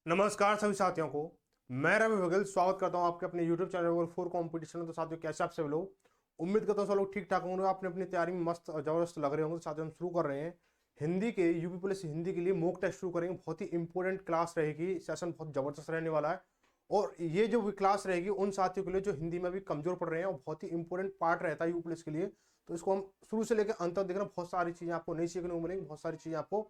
नमस्कार सभी साथियों को। मैं रवि बघेल स्वागत करता हूं आपके अपने YouTube चैनल पर फोर कॉम्पिटिशन। तो साथियों, कैसे आप सब लोग? उम्मीद करता हूं सब लोग ठीक ठाक होंगे, आपने अपनी तैयारी में मस्त और जबरदस्त लग रहे होंगे। तो साथियों, हम शुरू कर रहे हैं हिंदी के यूपी पुलिस हिंदी के लिए मॉक टेस्ट शुरू करेंगे। बहुत ही इंपॉर्टेंट क्लास रहेगी, सेशन बहुत जबरदस्त रहने वाला है। और ये जो भी क्लास रहेगी उन साथियों के लिए जो हिंदी में भी कमजोर पड़ रहे हैं, और बहुत ही इंपॉर्टेंट पार्ट रहता है यूपी पुलिस के लिए। तो इसको हम शुरू से लेकर अंत तक देखना, बहुत सारी चीजें आपको नहीं सीखने को मिलेंगी, बहुत सारी चीजें आपको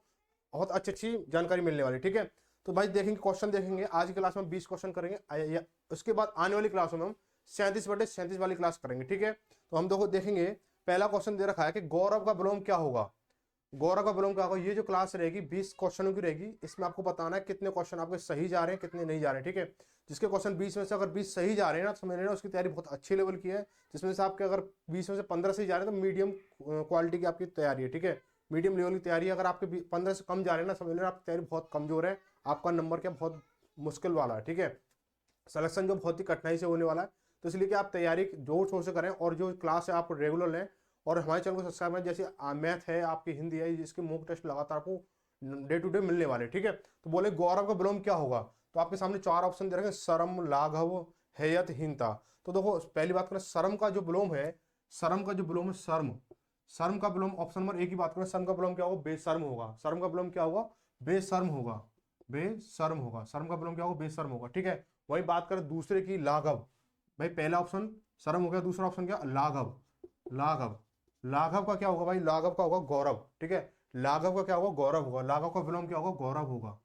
बहुत अच्छी अच्छी जानकारी मिलने वाली। ठीक है, तो भाई देखेंगे, क्वेश्चन देखेंगे। आज की क्लास में 20 क्वेश्चन करेंगे, उसके बाद आने वाली क्लासों में हम 37/37 वाली क्लास करेंगे। ठीक है, तो हम देखो देखेंगे। पहला क्वेश्चन दे रखा है कि गौरव का विलोम क्या होगा। गौरव का विलोम क्या होगा। ये जो क्लास रहेगी 20 क्वेश्चनों की रहेगी। इसमें आपको बताना है कितने क्वेश्चन आपके सही जा रहे हैं, कितने नहीं जा रहे हैं। ठीक है, जिसके क्वेश्चन 20 में से अगर 20 सही जा रहे हैं ना, समझ लेना उसकी तैयारी बहुत अच्छे लेवल की है। जिसमें से आपके अगर 20 में से 15 सही जा रहे हैं तो मीडियम क्वालिटी की आपकी तैयारी है। ठीक है, मीडियम लेवल की तैयारी है। अगर आपके 15 से कम जा रहे हैं ना, समझ लेना आपकी तैयारी बहुत कमजोर है। आपका नंबर क्या बहुत मुश्किल वाला है। ठीक है, सिलेक्शन जो बहुत ही कठिनाई से होने वाला है। तो इसलिए कि आप तैयारी जोर शोर से करें, और जो क्लास है आप रेगुलर लें, और हमारे चैनल को सब्सक्राइब करें। जैसे मैथ है, आपकी हिंदी है, जिसके मॉक टेस्ट लगातार आपको डे टू डे मिलने वाले। ठीक है, तो बोले गौरव का विलोम क्या होगा। तो आपके सामने 4 ऑप्शन दे रखे हैं: शर्म, लाघव, हेयत, हीनता। तो देखो, पहली बात करें शर्म का जो विलोम है, शर्म का जो विलोम है शर्म, शर्म का विलोम ऑप्शन नंबर एक की बात करें, शर्म का विलोम क्या होगा, बेशर्म होगा। शर्म का विलोम क्या होगा, बेशर्म होगा। बेशर्म होगा, शर्म का विलोम क्या होगा, बेशर्म होगा। ठीक है, वही बात करें दूसरे की, लाघव। भाई पहला ऑप्शन शर्म हो गया, दूसरा ऑप्शन क्या, लाघव। लाघव, लाघव का क्या होगा भाई, लाघव का होगा गौरव। ठीक है, लाघव का क्या होगा, गौरव होगा। लाघव का विलोम क्या होगा, गौरव होगा।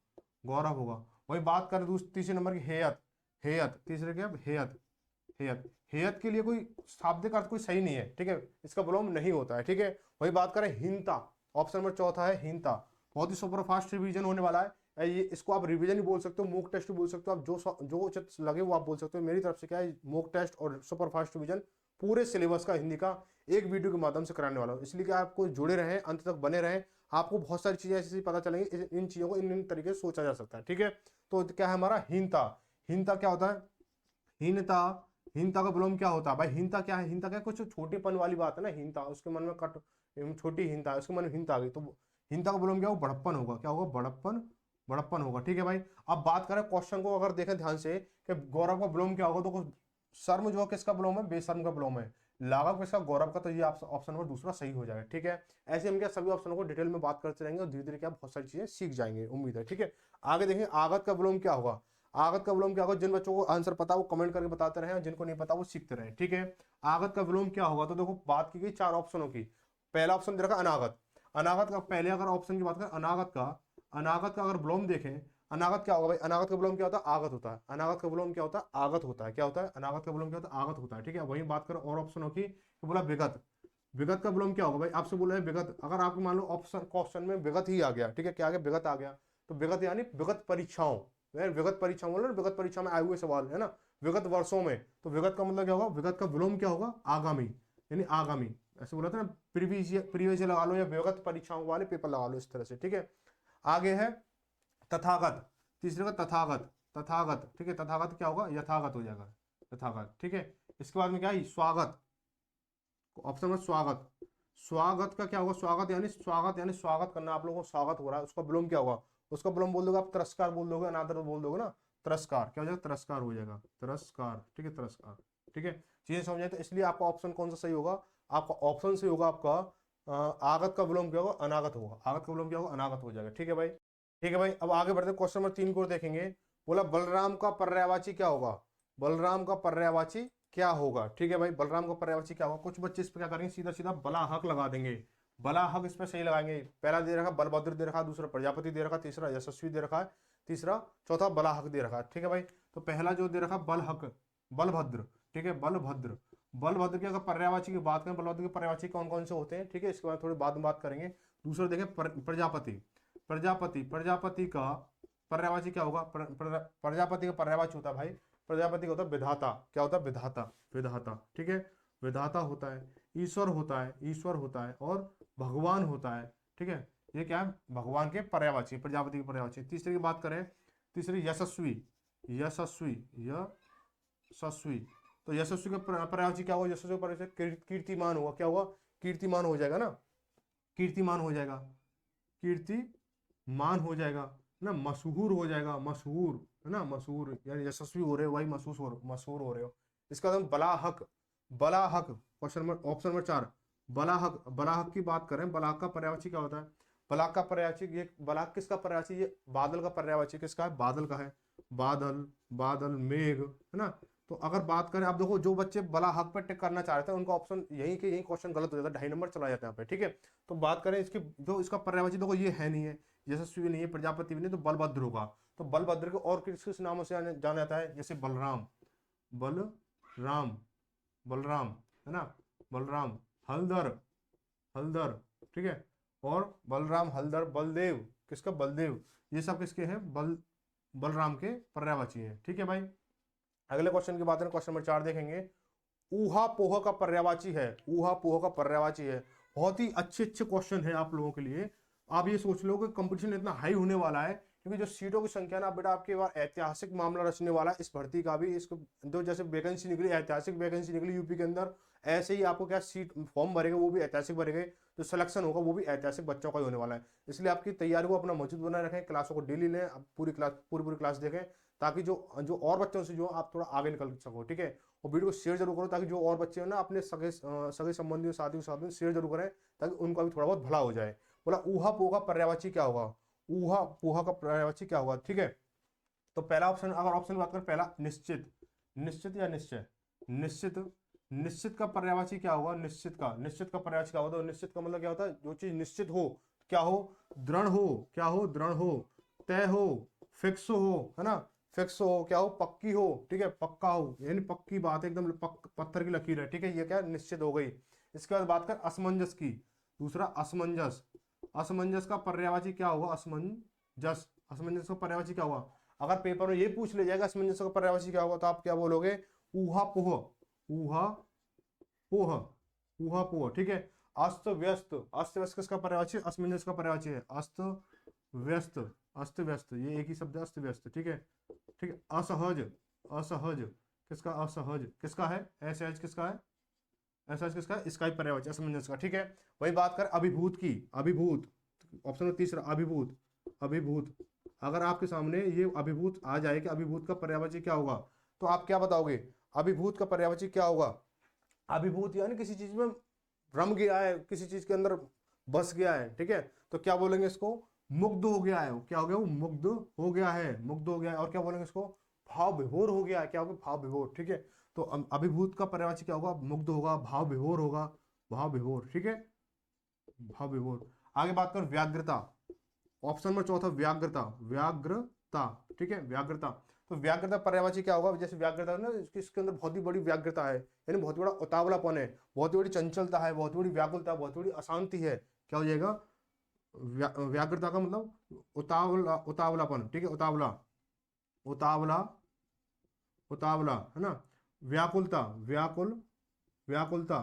गौरव होगा। वही बात करें तीसरे नंबर की, हेयत। हेयत, तीसरे क्या, हेयत। हेयत, हेयत के लिए कोई शाब्दिक अर्थ कोई सही नहीं है। ठीक है, इसका विलोम नहीं होता है। ठीक है, वही बात करें हीनता, ऑप्शन नंबर चौथा है हीनता। बहुत ही सुपर फास्ट रिवीजन होने वाला है ये। इसको आप रिवीजन ही बोल सकते हो, मॉक टेस्ट भी बोल सकते हो, आप जो उचित लगे वो आप बोल सकते हो। मेरी तरफ से क्या है, मॉक टेस्ट और सुपर फास्ट रिवीजन पूरे सिलेबस का हिंदी का एक वीडियो के माध्यम से कराने वाला हूँ। इसलिए कि आपको जुड़े रहें, अंत तक बने रहें। आपको बहुत सारी चीजें ऐसी पता चलेंगी, इन चीजों को इन तरीके से सोचा जा सकता है। ठीक है, तो क्या है हमारा हीनता। हीनता क्या होता है, हीनता। हीनता का विलोम क्या होता है भाई, हीनता क्या है, हीनता क्या है, कुछ छोटेपन वाली बात है ना। हीनता, उसके मन में कट छोटी हीनता है, उसके मन में हीनता आ गई, तो हीनता का विलोम क्या होगा, बड़प्पन होगा। क्या होगा, बड़प्पन। बड़प्पन होगा। ठीक है भाई, अब बात करें क्वेश्चन को, अगर देखें ध्यान से कि गौरव का विलोम क्या होगा, तो शर्म जो है किसका विलोम है, बेशर्म का विलोम है। लाघव किसका, गौरव का। तो ये ऑप्शन नंबर दूसरा सही हो जाएगा। ठीक है, ऐसे हम क्या सभी ऑप्शनों को डिटेल में बात करते रहेंगे, और धीरे धीरे क्या बहुत सारी चीजें सीख जाएंगे, उम्मीद है। ठीक है, आगे देखें आगत का विलोम क्या होगा। आगत का विलोम क्या होगा, जिन बच्चों को आंसर पता वो कमेंट करके बताते रहे, और जिनको नहीं पता वो सीखते रहे। ठीक है, आगत का विलोम क्या होगा। तो देखो, बात की गई 4 ऑप्शनों की। पहला ऑप्शन दे रखा अनागत। अनागत का पहले अगर ऑप्शन की बात करें, अनागत का अगर विलोम देखें, अनागत क्या होगा भाई, अनागत का विलोम क्या होता है, आगत होता है। अनागत का विलोम क्या होता है, आगत होता है। क्या होता है, अनागत का विलोम क्या होता है, आगत होता है। ठीक है, वही बात करें और ऑप्शनों की, तो बोला विगत। विगत का विलोम क्या होगा भाई, आपसे बोला है विगत। अगर आपको मान लो ऑप्शन क्वेश्चन में विगत ही आ गया, ठीक है, क्या आ गया, विगत आ गया, तो विगत यानी विगत परीक्षाओं। विगत परीक्षा बोल रहे, विगत परीक्षा में आए हुए सवाल है ना, विगत वर्षों में। तो विगत का मतलब क्या होगा, विगत का विलोम क्या होगा, आगामी, यानी आगामी। ऐसे बोला था ना, प्रीवियस लगा लो, या विगत परीक्षाओं वाले पेपर लगा लो, इस तरह से। ठीक है, आगे है तथागत। तीसरे का तथागत। तथागत, ठीक है, तथागत क्या होगा, यथागत हो जाएगा। तथागत। ठीक है, इसके बाद में क्या है, स्वागत। ऑप्शन में स्वागत। स्वागत का क्या होगा, स्वागत यानी स्वागत करना, आप लोगों को स्वागत हो रहा है, उसका विलोम क्या होगा। उसका विलोम बोल दोगे आप, तिरस्कार बोल दोगे, अनादर बोल दोगे ना। तिरस्कार क्या हो जाएगा, तिरस्कार हो जाएगा। तिरस्कार, ठीक है, तिरस्कार। ठीक है, चीजें समझ आए। तो इसलिए आपका ऑप्शन कौन सा सही होगा, आपका ऑप्शन सही होगा आपका आगत का विलोम क्या होगा, अनागत होगा। आगत का विलोम क्या होगा, अनागत हो जाएगा। ठीक है भाई, ठीक है भाई, अब आगे बढ़ते क्वेश्चन नंबर 3 को देखेंगे। बोला बलराम का पर्यायवाची क्या होगा। बलराम का पर्यायवाची क्या होगा। ठीक है भाई, बलराम का पर्यायवाची क्या होगा। कुछ बच्चे इस पर क्या करेंगे, सीधा सीधा बला हक लगा देंगे। बला हक इस पर सही लगाएंगे। पहला दे रखा बलभद्र दे रखा, दूसरा प्रजापति दे रखा, तीसरा यशस्वी दे रखा है, तीसरा चौथा बला हक दे रखा है। ठीक है भाई, तो पहला जो दे रखा बल हक, बलभद्र। ठीक है, बलभद्र। बलभद्र की अगर पर्यायवाची की बात करें, बलभद्र के पर्यायवाची कौन कौन से होते हैं, ठीक है, इसके बाद थोड़ी बाद में बात करेंगे। दूसरा देखें प्रजापति। प्रजापति, प्रजापति का पर्यायवाची क्या होगा, प्रजापति का पर्यायवाची होता है भाई, प्रजापति का होता है विधाता। क्या होता है, विधाता। विधाता, ठीक है, विधाता होता है। ईश्वर होता है, ईश्वर होता है, और भगवान होता है। ठीक है, ये क्या है, भगवान के पर्यायवाची, प्रजापति के पर्यायवाची। तीसरे की बात करें, तीसरी यशस्वी। यशस्वी, यशस्वी। तो यशस्वी का पर्यायवाची क्या होगा, यशस्वी पर्यायवाची कीर्तिमान होगा। क्या होगा, कीर्तिमान हो जाएगा ना, कीर्तिमान हो जाएगा, कीर्तिमान हो जाएगा। ना, मशहूर हो जाएगा, मशहूर, है ना, मशहूर, यानी यशस्वी हो रहे हो भाई, मशहूर हो रहे हो। इसका मतलब Balahak, Balahak, question number, option number 4, Balahak. Balahak की बात करें, बलाहक का पर्यायवाची क्या होता है? बलाहक का पर्यायवाची, ये बलाहक किसका पर्यायवाची? ये बादल का पर्यायवाची किसका है? बादल का है। बादल, बादल, मेघ, है ना। तो अगर बात करें, आप देखो जो बच्चे बलाहक पे टिक करना चाह रहे थे उनका ऑप्शन यही के यही क्वेश्चन गलत हो जाता है, 2.5 नंबर चला जाता है यहाँ पे, ठीक है। तो बात करें इसकी, जो इसका पर्यायवाची देखो ये है नहीं है, यशस्वी भी नहीं है, प्रजापति भी नहीं, तो बलभद्र होगा। तो बलभद्र को और किस किस नामों से जाना जाता है? जैसे बलराम, बलराम, बलराम, है ना, बलराम, हलधर, हलधर, ठीक है। और बलराम, हलधर, बलदेव, किसका? बलदेव। ये सब किसके हैं? बलराम के पर्यायवाची हैं, ठीक है भाई। अगले क्वेश्चन की बात करें, क्वेश्चन नंबर 4 देखेंगे। ऊहा पोह का पर्यायवाची है, ऊहा पोह का पर्यायवाची है। बहुत ही अच्छे अच्छे क्वेश्चन है आप लोगों के लिए। आप ये सोच लो कि कंपटीशन इतना हाई होने वाला है, क्योंकि जो सीटों की संख्या ना बेटा, आपके बार ऐतिहासिक मामला रचने वाला है इस भर्ती का भी। इसको जो जैसे वैकेंसी निकली, ऐतिहासिक वैकेंसी निकली यूपी के अंदर, ऐसे ही आपको क्या सीट फॉर्म भरेंगे वो भी ऐतिहासिक भरेंगे, जो सिलेक्शन होगा वो भी ऐतिहासिक बच्चों का ही होने वाला है। इसलिए आपकी तैयारी को अपना मजबूत बनाए रखें, क्लासों को डेली लें, पूरी क्लास, पूरी क्लास देखें, ताकि जो जो और बच्चों से जो आप थोड़ा आगे निकल सको, ठीक है। और वीडियो को शेयर जरूर करो, ताकि जो और बच्चे हैं ना अपने सगे संबंधियों, साथियों के साथ में शेयर जरूर करें, ताकि उनका भी थोड़ा बहुत भला हो जाए। बोला ऊहा पोहा पर्यायवाची क्या होगा? ऊहा पोहा का पर्यायवाची क्या होगा, ठीक है। तो पहला ऑप्शन, अगर ऑप्शन की बात करें, पहला निश्चित, निश्चित या निश्चय, निश्चित, निश्चित का पर्यायवाची क्या होगा? निश्चित का पर्यायवाची क्या होता है? निश्चित का मतलब क्या होता है? जो चीज निश्चित हो, क्या हो? दृढ़ हो, क्या हो? दृढ़ हो, तय हो, फिक्स हो, है ना, फिक्स हो, क्या हो? पक्की हो, ठीक है, पक्का हो, यानी पक्की बात है, एकदम पत्थर की लकीर है, ठीक है। ये क्या निश्चित हो गई। इसके बाद बात कर असमंजस की। दूसरा असमंजस, असमंजस का पर्यायवाची क्या होगा? असमंजस, असमंजस का पर्यायवाची क्या होगा? अगर पेपर में ये पूछ ले जाएगा असमंजस का पर्यायवाची क्या होगा, तो आप क्या बोलोगे? ऊहा पोह, ऊहा पोह, ऊहा पोह, ठीक है। अस्त व्यस्त, अस्त व्यस्त किसका पर्यायवाची? असमंजस का पर्यायवाची है, अस्त व्यस्त, अस्त व्यस्त, ये एक ही शब्द है, अस्त व्यस्त, ठीक है, ठीक है। असहज, असहज, किसका? असहज किसका है? असहज किसका है? असहज किसका है? इसका ही पर्यायवाची, असमंजस का, ठीक है। वही बात कर अभिभूत की, अभिभूत, ऑप्शन नंबर तीसरा, अभिभूत, अभिभूत। अगर आपके सामने ये अभिभूत आ जाए कि अभिभूत का पर्यायवाची क्या होगा, तो आप क्या बताओगे? अभिभूत का पर्यायवाची क्या होगा? अभिभूत यानी किसी चीज में रम गया है, किसी चीज के अंदर बस गया है, ठीक है। तो क्या बोलेंगे इसको? मुग्ध हो गया है, क्या हो गया? वो मुग्ध हो गया है, मुग्ध हो गया है। और क्या बोलेंगे इसको? भाव विभोर हो गया है, क्या होगा? भाव विभोर, ठीक है। तो अभिभूत का पर्यायवाची क्या होगा? मुग्ध होगा, भाव विभोर होगा, भाव विभोर, ठीक है, भाव विभोर। आगे बात कर व्याग्रता, ऑप्शन नंबर चौथा, व्याग्रता, व्याग्रता, ठीक है, व्याग्रता। तो व्याग्रता पर्यायवाची क्या होगा? जैसे व्याग्रता है ना, इसके अंदर बहुत ही बड़ी व्याग्रता है, यानी बहुत बड़ा उतावलापन है, बहुत ही बड़ी चंचलता है, बहुत बड़ी व्याकुलता, बहुत बड़ी अशांति है। क्या हो जाएगा? व्याग्रता का मतलब उतावलापन, ठीक है, उतावला, उतावला, उतावला, है ना। व्याकुलता, व्याकुलता।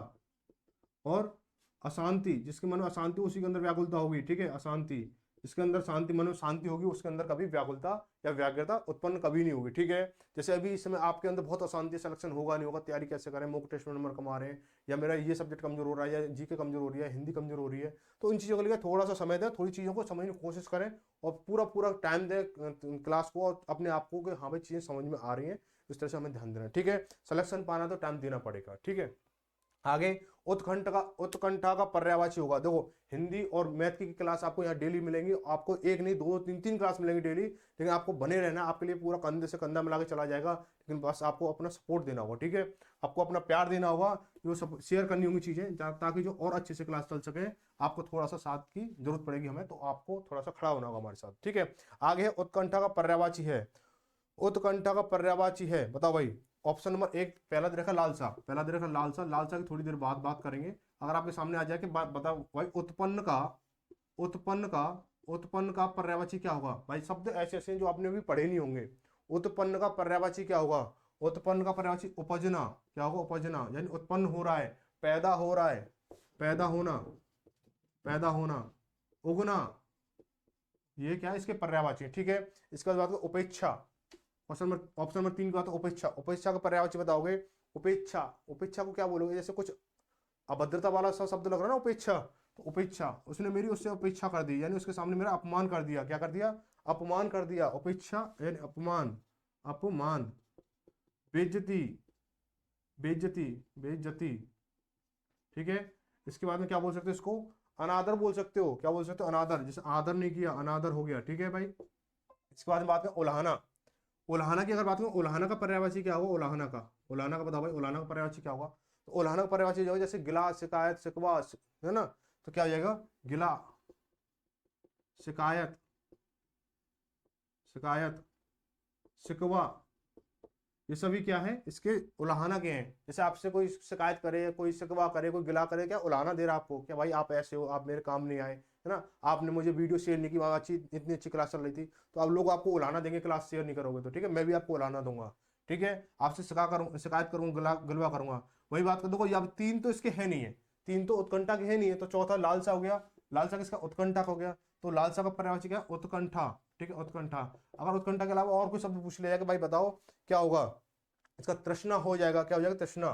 और अशांति, जिसके मन में अशांति उसी के अंदर व्याकुलता होगी, ठीक है, अशांति, जिसके अंदर शांति, मन में शांति होगी उसके अंदर कभी व्याकुलता या व्याग्रता उत्पन्न कभी नहीं होगी, ठीक है। जैसे अभी इस समय आपके अंदर बहुत अशांति, सिलेक्शन होगा नहीं होगा, तैयारी कैसे करें, मॉक टेस्ट में नंबर कमा रहे हैं, या मेरा ये सब्जेक्ट कमजोर हो रहा है, या जीके कमजोर हो रही है, हिंदी कमजोर हो रही है, तो इन चीज़ों के लिए थोड़ा सा समय दें, थोड़ी चीज़ों को समझने की कोशिश करें, और पूरा पूरा टाइम दें क्लास को, और अपने आप को कि हाँ भाई चीज़ें समझ में आ रही हैं, इस तरह से हमें ध्यान देना है, ठीक है। सिलेक्शन पाना तो टाइम देना पड़ेगा, ठीक है। आगे उत्कंठा का पर्यायवाची होगा। देखो हिंदी और मैथ की क्लास आपको यहाँ डेली मिलेंगी, आपको एक नहीं, दो, तीन, तीन क्लास मिलेंगी डेली, लेकिन आपको बने रहना, आपके लिए पूरा कंधे से कंधा मिला के चला जाएगा, लेकिन बस आपको अपना सपोर्ट देना होगा, ठीक है, आपको अपना प्यार देना होगा, जो सब शेयर करनी होंगी चीजें, ताकि जो और अच्छे से क्लास चल सके। आपको थोड़ा सा साथ की जरूरत पड़ेगी हमें, तो आपको थोड़ा सा खड़ा होना होगा हमारे साथ, ठीक है। आगे है उत्कंठा का पर्यायवाची है, उत्कंठा का पर्यायवाची है, बताओ भाई। ऑप्शन नंबर एक, पहला दे रखा लालसा, पहला दे रखा लालसा, लालसा की थोड़ी देर बाद बात करेंगे। अगर आपके सामने आ जाए कि बताओ भाई, उत्पन्न का, उत्पन्न का, उत्पन्न का पर्यायवाची क्या होगा? भाई शब्द ऐसे ऐसे हैं जो आपने भी पढ़े नहीं होंगे। उत्पन्न का पर्यायवाची क्या होगा? उत्पन्न का पर्यायवाची उपजना, क्या होगा? उपजना, यानी उत्पन्न हो रहा है, पैदा हो रहा है, पैदा होना, पैदा होना, उगना, ये क्या है? इसके पर्यायवाची है, ठीक है। इसके बाद बात करो उपेक्षा, ऑप्शन नंबर 3 की बात है उपेक्षा, उपेक्षा का पर्यायवाची बताओगे? उपेक्षा, उपेक्षा को क्या बोलोगे? जैसे कुछ अभद्रता वाला सा शब्द लग रहा है ना, उपेक्षा, तो उपेक्षा, उसने मेरी उससे उपेक्षा कर दी, यानी उसके सामने मेरा अपमान कर दिया, क्या कर दिया? अपमान कर दिया, उपेक्षा यानी अपमान, अपमान, बेइज्जती, बेइज्जती, बेइज्जती, ठीक है। इसके बाद में क्या बोल सकते हो इसको, अनादर बोल सकते हो, क्या बोल सकते हो, अनादर, जैसे आदर नहीं किया, अनादर हो गया, ठीक है भाई। इसके बाद में बात करें उल्हाना, उल्हाना की अगर बात करें, उल्हाना का पर्यायवाची क्या होगा, उल्हाना का, उल्हाना का बताओ भाई, उल्हाना का पर्यायवाची क्या होगा। तो उल्हाना का पर्यायवाची जो है जैसे गिला, शिकायत, शिकवा, है ना, तो क्या हो जाएगा, गिला, शिकायत, शिकायत, शिकवा, ये सभी क्या है, इसके उलाहना के हैं। जैसे आपसे कोई शिकायत करे, कोई शिकवा करे, कोई गिला करे, क्या उलाहना दे रहा है आपको, क्या भाई आप ऐसे हो, आप मेरे काम नहीं आए, है ना, आपने मुझे वीडियो शेयर नहीं की, वहाँ अच्छी इतनी अच्छी क्लास चल रही थी, तो आप लोग आपको उलाहना देंगे क्लास शेयर नहीं करोगे तो, ठीक है, मैं भी आपको उलाहना दूंगा, ठीक है, आपसे शिकायत करूँ, गलवा करूंगा। वही बात कर दो, अब तीन तो इसके है नहीं है, तीन तो उत्कंठा के है नहीं है, तो चौथा लालसा हो गया, लालसा किसका, उत्कंठा का हो गया, तो लालसा का पर्यायवाची क्या है, उत्कंठा, ठीक है, उत्कंठा। अगर उत्कंठा के अलावा और कोई शब्द पूछ लिया कि भाई बताओ क्या होगा, इसका तृष्णा हो जाएगा, क्या हो जाएगा, तृष्णा,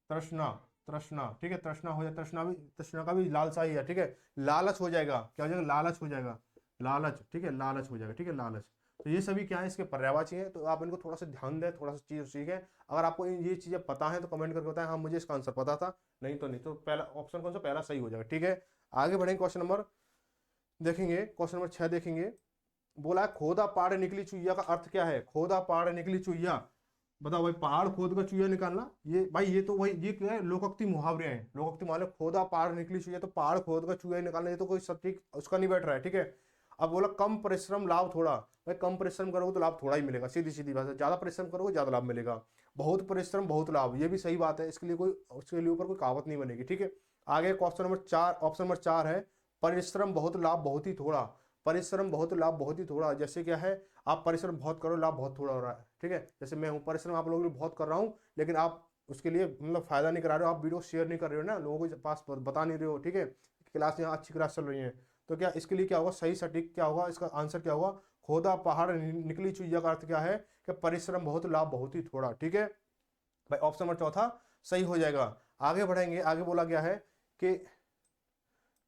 तृष्णा, तृष्णा, ठीक है, तृष्णा हो जाए, तृष्णा भी, तृष्णा का भी लालसा ही है, ठीक है, लालच हो जाएगा, क्या हो जाएगा, लालच हो जाएगा, लालच, ठीक है, लालच हो जाएगा, ठीक है, लालच। तो ये सभी क्या है, इसके पर्यायवाची हैं, तो आप इनको थोड़ा सा ध्यान दें, थोड़ा सा चीज सीखें। अगर आपको ये चीजें पता है तो कमेंट करके बताएं, हाँ मुझे इसका आंसर पता था, नहीं तो नहीं, तो पहला ऑप्शन कौन सा, पहला सही हो जाएगा, ठीक है। आगे बढ़ेंगे, क्वेश्चन नंबर देखेंगे, क्वेश्चन नंबर 6 देखेंगे। बोला है खोदा पाड़ निकली चुईया का अर्थ क्या है, खोदा पाड़ निकली चुईया, बताओ भाई, पहाड़ खोद कर चूहा निकालना, ये भाई ये तो भाई ये क्या है, लोकोक्ति मुहावरे हैं, लोकोक्ति मुहावरे, खोदा पहाड़ निकली चूहा, तो पहाड़ खोद कर चूहा निकालना, ये तो कोई सटीक उसका नहीं बैठ रहा है, ठीक है। अब बोला कम परिश्रम लाभ थोड़ा, भाई कम परिश्रम करोगे तो लाभ थोड़ा ही मिलेगा, सीधी सीधी बात है, ज्यादा परिश्रम करोगे ज्यादा लाभ मिलेगा, बहुत परिश्रम बहुत लाभ, ये भी सही बात है, इसके लिए कोई, उसके लिए ऊपर कोई कहावत नहीं बनेगी, ठीक है। आगे क्वेश्चन नंबर 4, ऑप्शन नंबर 4 है, परिश्रम बहुत लाभ बहुत ही थोड़ा, परिश्रम बहुत लाभ बहुत ही थोड़ा, जैसे क्या है, आप परिश्रम बहुत करो, लाभ बहुत थोड़ा हो रहा है, ठीक है। जैसे मैं हूँ, परिश्रम आप लोगों के लिए बहुत कर रहा हूँ, लेकिन आप उसके लिए मतलब फायदा नहीं करा रहे हो, आप वीडियो शेयर नहीं कर रहे हो ना, लोगों के पास बता नहीं रहे हो, ठीक है। क्लास यहाँ अच्छी क्लास चल रही है, तो क्या इसके लिए क्या होगा, सही सटीक क्या होगा, इसका आंसर क्या होगा, खोदा पहाड़ निकली चुईया का अर्थ क्या है, कि परिश्रम बहुत लाभ बहुत ही थोड़ा, ठीक है भाई, ऑप्शन नंबर चौथा सही हो जाएगा। आगे बढ़ेंगे, आगे बोला गया है कि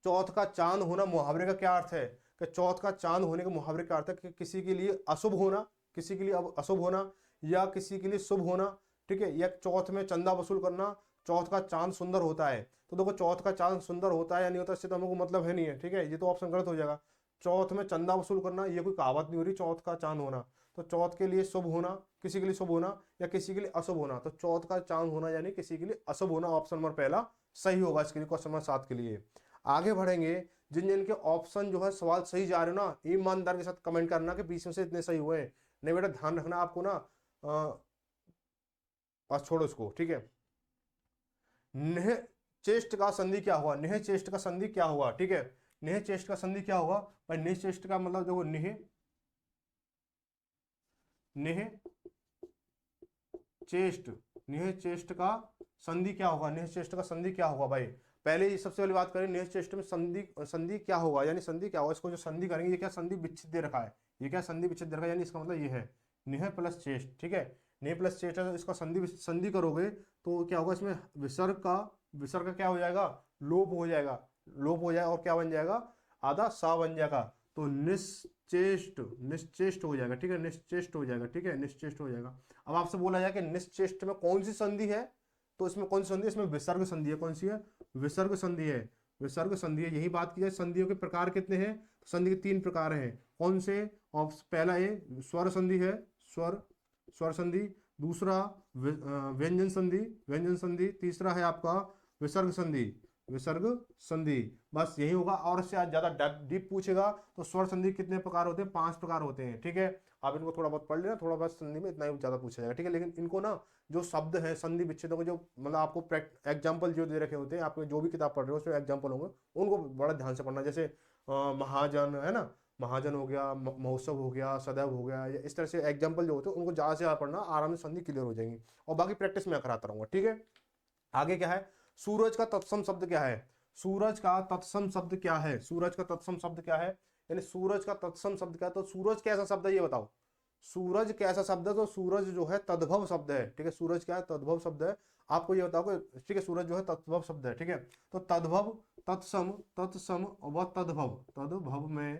चौथ का चांद होना मुहावरे का क्या अर्थ है, कि चौथ का चांद होने का मुहावरे का अर्थ है कि किसी के लिए अशुभ होना, किसी के लिए अब अशुभ होना, या किसी के लिए शुभ होना, ठीक है, या चौथ में चंदा वसूल करना, चौथ का चांद सुंदर होता है, तो देखो चौथ का चांद सुंदर होता है या नहीं होता, इससे तो हमको मतलब है नहीं है, ठीक है, ये तो ऑप्शन गलत हो जाएगा। चौथ में चंदा वसूल करना, ये कोई कहावत नहीं हो रही, चौथ का चांद होना, तो चौथ के लिए शुभ होना, किसी के लिए शुभ होना, या किसी के लिए अशुभ होना, तो चौथ का चांद होना यानी किसी के लिए अशुभ होना, ऑप्शन नंबर पहला सही होगा इसके लिए, क्वेश्चन नंबर 7 के लिए। आगे बढ़ेंगे, जिन जिन के ऑप्शन जो है सवाल सही जा रहे हो ना, ईमानदार के साथ कमेंट करना कि बीच में से इतने सही हुए हैं, नहीं बेटा ध्यान रखना आपको ना, बस छोड़ो इसको, ठीक है। नेह चेष्ट का संधि क्या हुआ, नेह चेष्ट का संधि क्या हुआ, ठीक है, नेह चेष्ट का संधि क्या हुआ भाई, नेह चेष्ट का मतलब देखो, नेह, नेह चेष्ट, नेह चेष्ट का संधि क्या होगा, नेह चेष्ट का संधि क्या होगा भाई, पहले ये सबसे पहले बात करें, नेह चेष्ट में संधि, संधि क्या होगा, यानी संधि क्या होगा, इसको जो संधि करेंगे, ये क्या संधि विच्छेद दे रखा है, ये क्या संधि विच्छेद दे रखा है, यानी इसका मतलब ये है नेह प्लस चेष्ट, ठीक है, नेह प्लस चेष्ट है, तो इसका संधि संधि करोगे तो क्या होगा, इसमें विसर्ग का क्या हो जाएगा, लोप हो जाएगा, लोप हो जाएगा, और क्या बन जाएगा, आधा सा बन जाएगा, तो निश्चेष्ट, निश्चेष्ट हो जाएगा, ठीक है, निश्चेष्ट हो जाएगा, ठीक है, निश्चेष्ट हो जाएगा। अब आपसे बोला जाए कि निश्चेष्ट में कौन सी संधि है, तो इसमें कौन सी संधि है, इसमें विसर्ग संधि है, कौन सी है, विसर्ग संधि है, विसर्ग संधि है। यही बात की जाए संधियों के प्रकार कितने हैं, तो संधि के 3 प्रकार हैं, कौन से, पहला ये स्वर संधि है, स्वर, स्वर संधि, दूसरा व्यंजन संधि, व्यंजन संधि, तीसरा है आपका विसर्ग संधि, विसर्ग संधि, बस यही होगा। और इससे आज ज्यादा डीप पूछेगा तो स्वर संधि कितने प्रकार होते हैं, 5 प्रकार होते हैं, ठीक है, आप इनको थोड़ा बहुत पढ़ लेना, थोड़ा बहुत संधि में इतना ही ज्यादा पूछा जाएगा, ठीक है। लेकिन इनको ना जो शब्द है संधि विच्छेदों के, जो मतलब आपको एग्जाम्पल जो दे रखे होते हैं, आपने जो भी किताब पढ़ रहे हो उसमें एग्जाम्पल होंगे, उनको बड़ा ध्यान से पढ़ना, जैसे महाजन है ना, महाजन हो गया, महोत्सव हो गया, सदैव हो गया, या इस तरह से एग्जाम्पल जो होते हैं उनको ज्यादा से ज्यादा पढ़ना, आराम से संधि क्लियर हो जाएंगी, और बाकी प्रैक्टिस में कराता रहूंगा, ठीक है। आगे क्या है, सूरज का तत्सम शब्द क्या है, सूरज का तत्सम शब्द क्या है, सूरज का तत्सम शब्द क्या है, यानी सूरज का तत्सम शब्द क्या है, तो सूरज कैसा शब्द है ये बताओ, सूरज कैसा शब्द है, तो सूरज जो है तद्भव शब्द है, ठीक है, सूरज क्या है, तद्भव शब्द है, आपको ये बताओ कि ठीक है, सूरज जो है तद्भव शब्द है, ठीक है, तो तद्भव, तत्सम, तत्सम व तद्भव, तद्भव में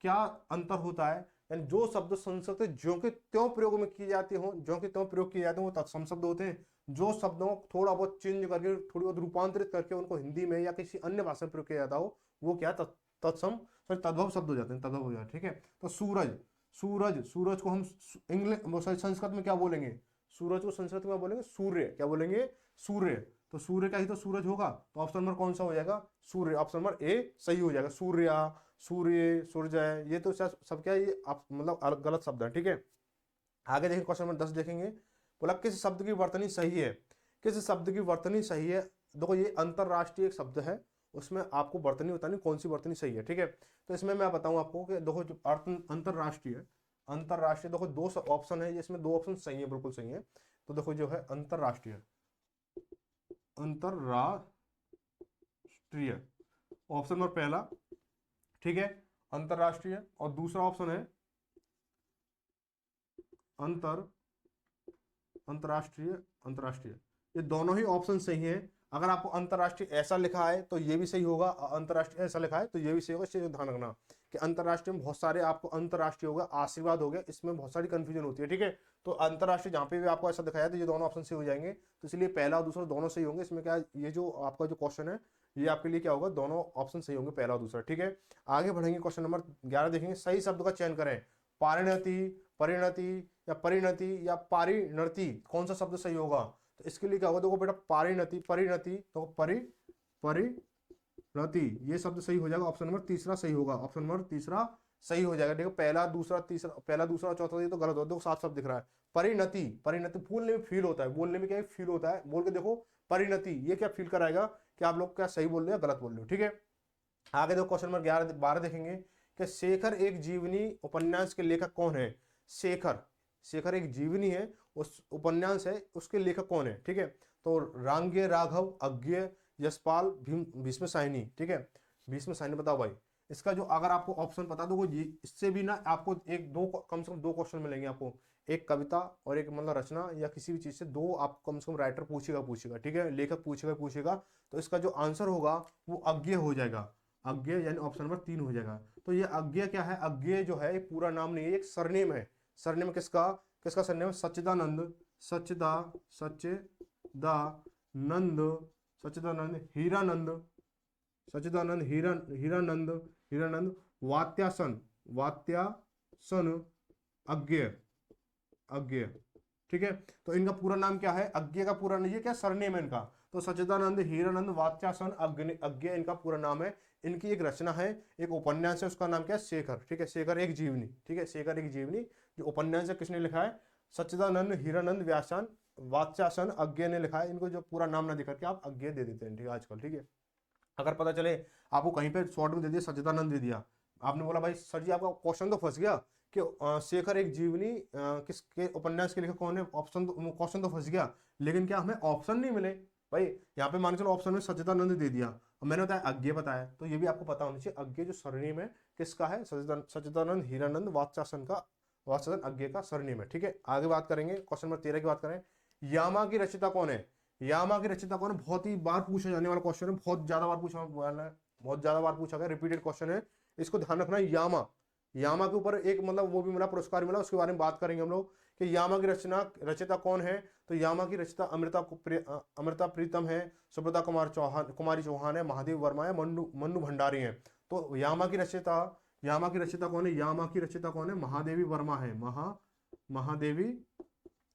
क्या अंतर होता है, यानी जो शब्द संस्कृत में ज्यों के त्यों प्रयोग में किए जाते हो, ज्यों के त्यों प्रयोग किए जाते हैं, वो तत्सम शब्द होते हैं। जो शब्दों को थोड़ा बहुत चेंज करके, थोड़ी बहुत रूपांतरित करके उनको हिंदी में या किसी अन्य भाषा में प्रयोग किया जाता हो, वो क्या तत्सम सॉरी तद्भव शब्द हो जाते हैं, तद्भव हो जाते हैं। ठीक है, तो सूरज, सूरज, सूरज को हम इंग्लिश सॉरी संस्कृत में क्या बोलेंगे? सूरज को संस्कृत में बोलेंगे सूर्य। क्या बोलेंगे? सूर्य। तो सूर्य का ही तो सूरज होगा, तो ऑप्शन नंबर कौन सा हो जाएगा? सूर्य। ऑप्शन नंबर ए सही हो जाएगा। सूर्या, सूर्य, सूर्य, ये तो सब क्या, ये मतलब गलत शब्द है। ठीक है, आगे देखें क्वेश्चन नंबर 10 देखेंगे। बोला किस शब्द की वर्तनी सही है? किस शब्द की वर्तनी सही है? देखो ये अंतरराष्ट्रीय एक शब्द है, उसमें आपको वर्तनी बतानी कौन सी वर्तनी सही है। ठीक है, तो इसमें मैं बताऊं आपको कि देखो जो अंतरराष्ट्रीय, अंतरराष्ट्रीय देखो दो ऑप्शन है, इसमें दो ऑप्शन सही है, बिल्कुल सही है। तो देखो जो है अंतरराष्ट्रीय, अंतरराष्ट्रीय ऑप्शन नंबर पहला, ठीक है, अंतरराष्ट्रीय। और दूसरा ऑप्शन है अंतरराष्ट्रीय, अंतरराष्ट्रीय। ये दोनों ही ऑप्शन सही है। अगर आपको अंतरराष्ट्रीय ऐसा लिखा है तो ये भी सही होगा, अंतरराष्ट्रीय ऐसा लिखा है तो ये भी सही होगा। इससे ध्यान रखना कि अंतरराष्ट्रीय में बहुत सारे आपको अंतरराष्ट्रीय होगा, आशीर्वाद हो गया, इसमें बहुत सारी कंफ्यूजन होती है। ठीक है, तो अंतरराष्ट्रीय जहां पे भी आपको ऐसा दिखाया तो ये दोनों ऑप्शन सही हो जाएंगे। तो इसलिए पहला और दूसरा दोनों सही होंगे। इसमें क्या ये जो आपका जो क्वेश्चन है ये आपके लिए क्या होगा? दोनों ऑप्शन सही होंगे, पहला और दूसरा। ठीक है, आगे बढ़ेंगे, क्वेश्चन नंबर 11 देखेंगे। सही शब्द का चयन करें। पारिणति, परिणति या परिणति या पारिणति, कौन सा शब्द सही होगा? तो इसके लिए क्या होगा? देखो बेटा पारिणति, परिणति, तो परिणति ये शब्द सही हो जाएगा। ऑप्शन नंबर तीसरा सही होगा, ऑप्शन नंबर तीसरा सही हो जाएगा। देखो पहला दूसरा तीसरा, पहला दूसरा और चौथा ये तो गलत होता है। देखो साफ साफ दिख रहा है परिणति, परिणति बोलने में फील होता है, बोलने में क्या फील होता है, बोल के देखो परिणति, ये क्या फील कराएगा कि आप लोग क्या सही बोल रहे हो गलत बोल रहे हो। ठीक है, आगे देखो क्वेश्चन नंबर 12 देखेंगे कि शेखर एक जीवनी उपन्यास के लेखक कौन है? शेखर, शेखर एक जीवनी है, उस उपन्यास है, उसके लेखक कौन है? ठीक है, तो रांगे राघव, अज्ञेय, यशपाल, भीष्म साहिनी। ठीक है, भीष्म साहिनी बताओ भाई। इसका जो अगर आपको ऑप्शन बता दो, इससे भी ना आपको एक दो कम से कम दो क्वेश्चन मिलेंगे आपको, एक कविता और एक मतलब रचना या किसी भी चीज से दो आपको कम से कम राइटर पूछेगा। ठीक है, लेखक पूछेगा। तो इसका जो आंसर होगा वो अज्ञेय हो जाएगा, अज्ञेय, यानी ऑप्शन नंबर 3 हो जाएगा। तो ये अज्ञेय क्या है? अज्ञेय जो है एक पूरा नाम नहीं है, एक सरनेम है। सरनेम किसका, किसका सरनेम है? सच्चिदानंद, सच्चिदानंद हीरानंद, सच्चिदानंद हीरानंद वात्यासन अज्ञेय। ठीक है, तो इनका पूरा नाम क्या है? अज्ञेय का पूरा नहीं है क्या, सरनेम है इनका। तो सच्चिदानंद हीरानंद वात्यासन अज्ञेय इनका पूरा नाम है। इनकी एक रचना है, एक उपन्यास है, उसका नाम क्या है? शेखर। ठीक है, शेखर एक जीवनी। ठीक है, शेखर एक जीवनी जो उपन्यास है, किसने लिखा है? सच्चिदानंद हीरानंद व्यासन वात्यासन अज्ञेय ने लिखा है। इनको जो पूरा नाम ना दिखा के आप अज्ञेय दे देते हैं, ठीक है, आजकल। ठीक है, अगर पता चले आपको कहीं पे शॉर्ट में दे दिया सच्चिदानंद दे दिया, आपने बोला भाई सर जी आपका क्वेश्चन तो फंस गया कि शेखर एक जीवनी किसके उपन्यास के लेखक कौन है, ऑप्शन तो क्वेश्चन तो फंस गया, लेकिन क्या हमें ऑप्शन नहीं मिले भाई। यहाँ पे मान के चलो ऑप्शन में सच्चिदानंद दे दिया और मैंने बताया अज्ञेय बताया, तो ये भी आपको पता होना चाहिए अज्ञेय जो सरनेम है किसका है? सच्चिदानंद हीरानंद वात्स्यासन का, वात्स्यासन अज्ञेय का सरनेम है। ठीक है, आगे बात करेंगे, क्वेश्चन नंबर 13 की बात करें। यामा की रचयिता कौन है? यामा की रचयिता कौन है? बहुत ही बार पूछा जाने वाला क्वेश्चन है, बहुत ज्यादा बार पूछा वाला है, बहुत ज्यादा बार पूछा गया, रिपीटेड क्वेश्चन है, इसको ध्यान रखना। यामा, यामा के ऊपर एक मतलब वो भी मिला, पुरस्कार मिला, उसके बारे में बात करेंगे हम लोग कि यामा की रचयिता कौन है। तो यामा की रचयिता अमृता प्रीतम है, सुब्रता कुमारी चौहान है, महादेव वर्मा है, मन्नू भंडारी है। तो यामा की रचयिता कौन है? यामा की रचयिता कौन है? महादेवी वर्मा है,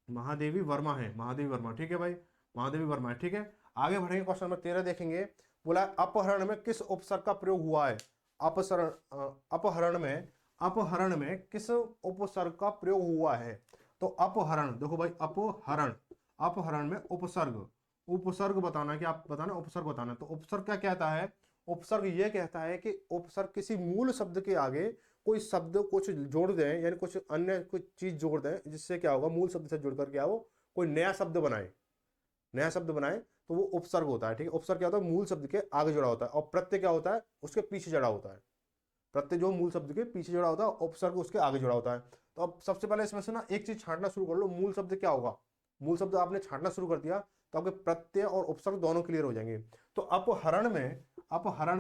महादेवी वर्मा। ठीक है भाई, महादेवी वर्मा है। ठीक है, आगे बढ़ेंगे, क्वेश्चन नंबर 13 देखेंगे। बोला अपहरण में किस उपसर्ग का प्रयोग हुआ है? अपहरण में किस उपसर्ग का प्रयोग हुआ है? तो अपहरण, देखो भाई अपहरण में उपसर्ग बताना, कि आप बताना उपसर्ग बताना। तो उपसर्ग क्या कहता है? उपसर्ग ये कहता है कि उपसर्ग किसी मूल शब्द के आगे कोई शब्द कुछ जोड़ दें, यानी कुछ अन्य कुछ चीज जोड़ दें, जिससे क्या होगा, मूल शब्द से जुड़ करके वो कोई नया शब्द बनाए, तो वो उपसर्ग होता है। ठीक है, उपसर्ग क्या होता है? मूल शब्द के आगे जुड़ा होता है। और प्रत्यय क्या होता है? उसके पीछे जुड़ा होता है। प्रत्यय जो मूल शब्द के पीछे जुड़ा होता है, उपसर्ग उसके आगे जुड़ा होता है। तो अब सबसे पहले इसमें से ना एक चीज छांटना शुरू कर लो, मूल शब्द क्या होगा। मूल शब्द आपने छांटना शुरू कर दिया तो आपके प्रत्यय और उपसर्ग दोनों क्लियर हो जाएंगे। तो अपहरण